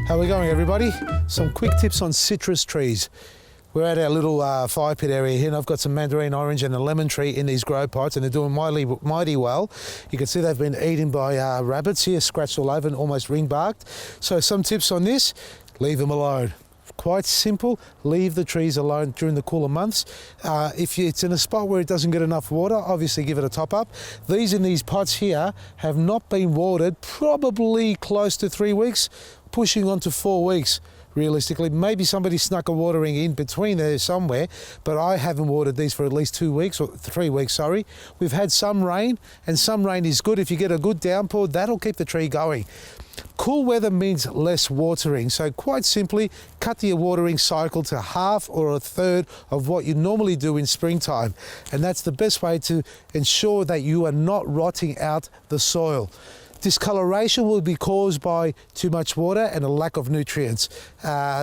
How are we going, everybody? Some quick tips on citrus trees. We're at our little fire pit area here, and I've got some mandarin orange and a lemon tree in these grow pots, and they're doing mighty well. You can see they've been eaten by rabbits here, scratched all over and almost ring barked. So some tips on this: leave them alone. Quite simple, leave the trees alone during the cooler months. If it's in a spot where it doesn't get enough water, obviously give it a top up. These in these pots here have not been watered probably close to 3 weeks, pushing on to 4 weeks. Realistically, maybe somebody snuck a watering in between there somewhere, but I haven't watered these for at least 2 weeks or 3 weeks, sorry. We've had some rain, and some rain is good. If you get a good downpour, that'll keep the tree going. Cool weather means less watering, so quite simply, cut your watering cycle to half or a third of what you normally do in springtime, and that's the best way to ensure that you are not rotting out the soil. Discoloration will be caused by too much water and a lack of nutrients.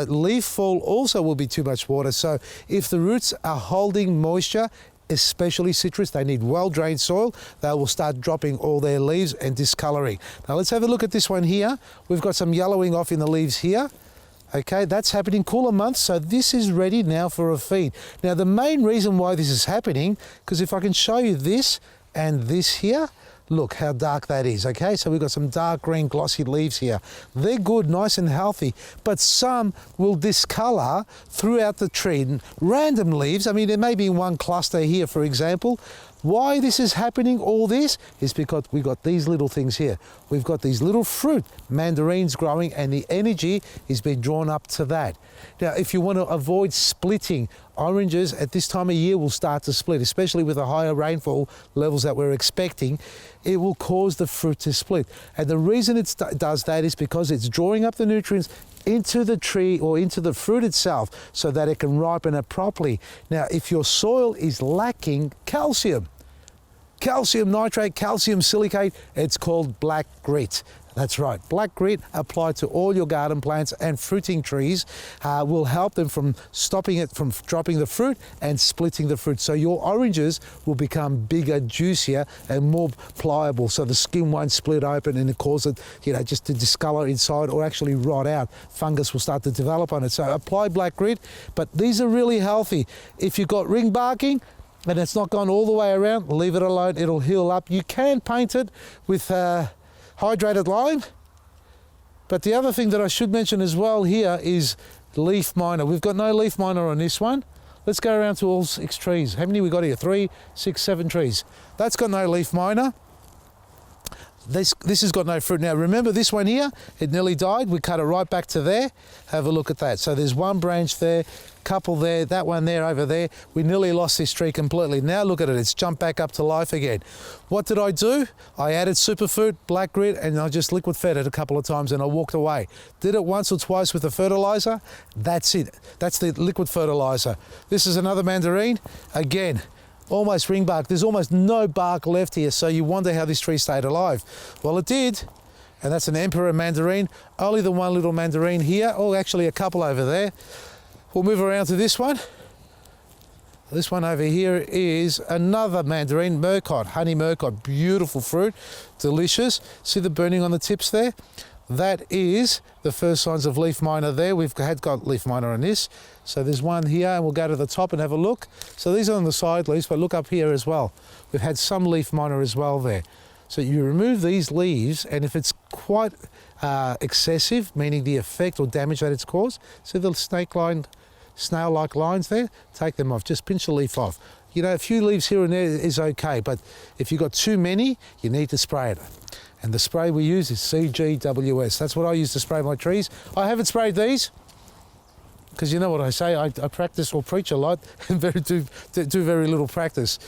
Leaf fall also will be too much water. So if the roots are holding moisture, especially citrus, they need well-drained soil, they will start dropping all their leaves and discoloring. Now let's have a look at this one here. We've got some yellowing off in the leaves here. Okay, that's happening cooler months, so this is ready now for a feed. Now the main reason why this is happening, because if I can show you this and this here, look how dark that is, okay? So we've got some dark green glossy leaves here. They're good, nice and healthy, but some will discolor throughout the tree. Random leaves, I mean, there may be one cluster here, for example. Why this is happening, all this, is because we've got these little things here. We've got these little fruit, mandarins growing, and the energy is being drawn up to that. Now, if you want to avoid splitting, oranges at this time of year will start to split, especially with the higher rainfall levels that we're expecting. It will cause the fruit to split. And the reason it does that is because it's drawing up the nutrients into the tree or into the fruit itself so that it can ripen it properly. Now, if your soil is lacking calcium nitrate, calcium silicate, it's called black grit. That's right, black grit applied to all your garden plants and fruiting trees will help them from stopping it from dropping the fruit and splitting the fruit. So your oranges will become bigger, juicier and more pliable, so the skin won't split open and it causes it, just to discolor inside or actually rot out. Fungus will start to develop on it. So apply black grit, but these are really healthy. If you've got ring barking and it's not gone all the way around, leave it alone, it'll heal up. You can paint it with hydrated lime. But the other thing that I should mention as well here is leaf miner. We've got no leaf miner on this one. Let's go around to all 6 trees. How many we got here? 3, 6, 7 trees. That's got no leaf miner. This has got no fruit. Now remember this one here, it nearly died. We cut it right back to there. Have a look at that. So there's one branch there, couple there, that one there, over there. We nearly lost this tree completely. Now look at it, it's jumped back up to life again. What did I do? I added superfood, black grit, and I just liquid fed it a couple of times and I walked away. Did it once or twice with the fertilizer. That's it. That's the liquid fertilizer. This is another mandarin. Again, almost ring bark. There's almost no bark left here, so you wonder how this tree stayed alive. Well, it did, and that's an emperor mandarin. Only the one little mandarin here, or actually a couple over there. We'll move around to this one. This one over here is another mandarin, murcot, honey murcot, beautiful fruit, delicious. See the burning on the tips there? That is the first signs of leaf miner there. We've got leaf miner on this. So there's one here, and we'll go to the top and have a look. So these are on the side leaves, but look up here as well. We've had some leaf miner as well there. So you remove these leaves, and if it's quite excessive, meaning the effect or damage that it's caused, see the snail-like lines there? Take them off, just pinch the leaf off. A few leaves here and there is okay, but if you've got too many, you need to spray it. And the spray we use is CGWS. That's what I use to spray my trees. I haven't sprayed these, because you know what I say, I practice or preach a lot and do very little practice.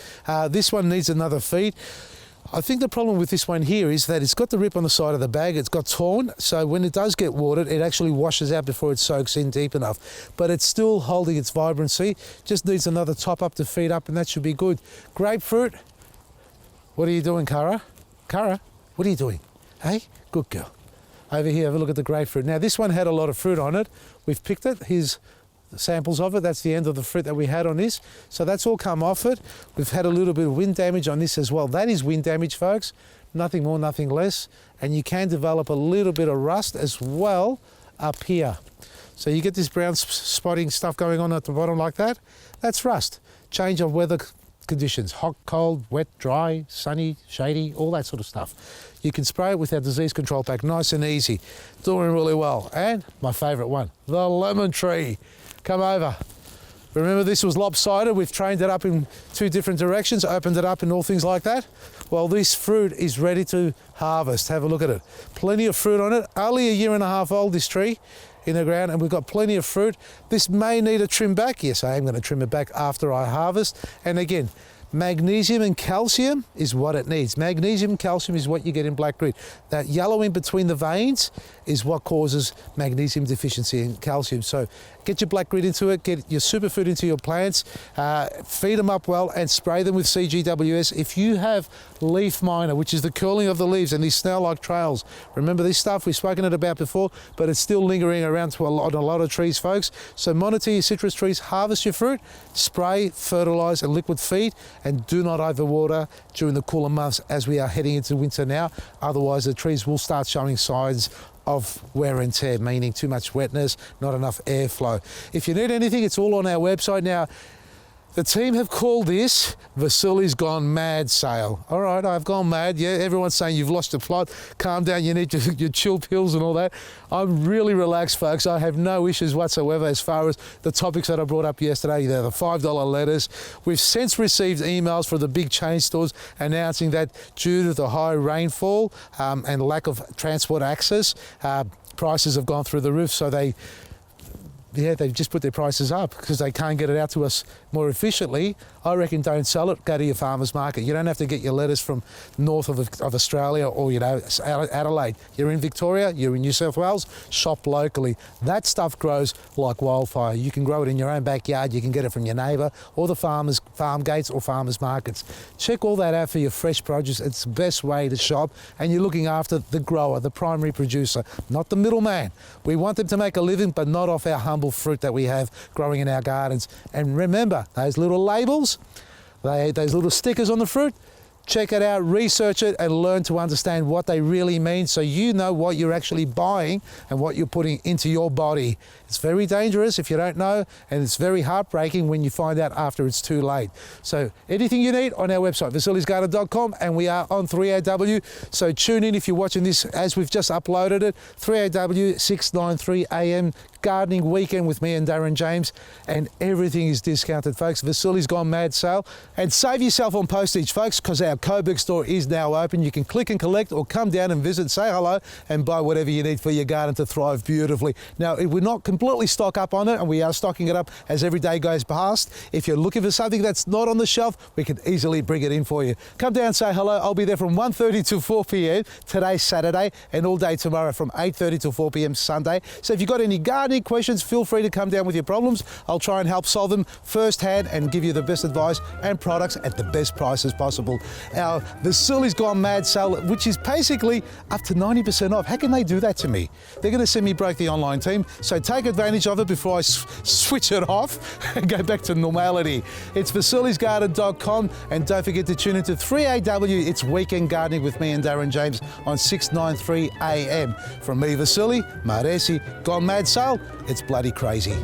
This one needs another feed. I think the problem with this one here is that it's got the rip on the side of the bag, it's got torn, so when it does get watered, it actually washes out before it soaks in deep enough. But it's still holding its vibrancy, just needs another top up to feed up, and that should be good. Grapefruit, what are you doing, Cara? Cara, what are you doing? Hey, good girl. Over here, have a look at the grapefruit. Now this one had a lot of fruit on it. We've picked it. Here's samples of it. That's the end of the fruit that we had on this. So that's all come off it. We've had a little bit of wind damage on this as well. That is wind damage, folks. Nothing more, nothing less. And you can develop a little bit of rust as well up here. So you get this brown spotting stuff going on at the bottom like that. That's rust. Change of weather conditions, hot, cold, wet, dry, sunny, shady, all that sort of stuff. You can spray it with our disease control pack, nice and easy. Doing really well. And my favourite one, the lemon tree. Come over. Remember this was lopsided, we've trained it up in 2 different directions, opened it up and all things like that. Well, this fruit is ready to harvest. Have a look at it. Plenty of fruit on it, only 1.5 years old, this tree in the ground, and we've got plenty of fruit. This may need a trim back. Yes, I am going to trim it back after I harvest. And again, magnesium and calcium is what it needs. Magnesium and calcium is what you get in black grit. That yellow in between the veins is what causes magnesium deficiency and calcium. So get your black grit into it, get your superfood into your plants, feed them up well and spray them with CGWS. If you have leaf miner, which is the curling of the leaves and these snail-like trails, remember this stuff, we've spoken it about before, but it's still lingering around on a lot of trees, folks. So monitor your citrus trees, harvest your fruit, spray, fertilise and liquid feed, and do not overwater during the cooler months as we are heading into winter now. Otherwise the trees will start showing signs of wear and tear, meaning too much wetness, not enough airflow. If you need anything, it's all on our website. Now, the team have called this Vasily's Gone Mad sale. All right, I've gone mad. Yeah, everyone's saying you've lost your plot. Calm down, you need your chill pills and all that. I'm really relaxed, folks. I have no issues whatsoever as far as the topics that I brought up yesterday. They're the $5 letters. We've since received emails from the big chain stores announcing that due to the high rainfall and lack of transport access, prices have gone through the roof. So they've just put their prices up because they can't get it out to us more efficiently. I reckon don't sell it, go to your farmer's market. You don't have to get your lettuce from north of Australia or, Adelaide. You're in Victoria, you're in New South Wales, shop locally. That stuff grows like wildfire. You can grow it in your own backyard, you can get it from your neighbour or the farm gates or farmers markets. Check all that out for your fresh produce. It's the best way to shop, and you're looking after the grower, the primary producer, not the middleman. We want them to make a living, but not off our humble fruit that we have growing in our gardens. And remember, those little labels, those little stickers on the fruit, check it out, research it, and learn to understand what they really mean so you know what you're actually buying and what you're putting into your body. It's very dangerous if you don't know, and it's very heartbreaking when you find out after it's too late. So anything you need on our website, vasilysgarden.com, and we are on 3AW. So tune in if you're watching this as we've just uploaded it. 3AW 693 AM gardening weekend with me and Darren James, and everything is discounted, folks. Vasily's Gone Mad sale. And save yourself on postage, folks, because our Coburg store is now open. You can click and collect or come down and visit, say hello, and buy whatever you need for your garden to thrive beautifully. Now, we're not completely stocked up on it, and we are stocking it up as every day goes past. If you're looking for something that's not on the shelf, we can easily bring it in for you. Come down, say hello. I'll be there from 1:30 to 4 p.m. today, Saturday, and all day tomorrow from 8:30 to 4 p.m. Sunday. So if you've got any gardening questions, feel free to come down with your problems. I'll try and help solve them firsthand and give you the best advice and products at the best prices possible. Our Vasily's Gone Mad sale, which is basically up to 90% off. How can they do that to me? They're going to send me broke, the online team. So take advantage of it before I switch it off and go back to normality. It's vasilysgarden.com, and don't forget to tune into 3AW. It's Weekend Gardening with me and Darren James on 693 AM. From me, Vasily, Maresi, Gone Mad sale. It's bloody crazy.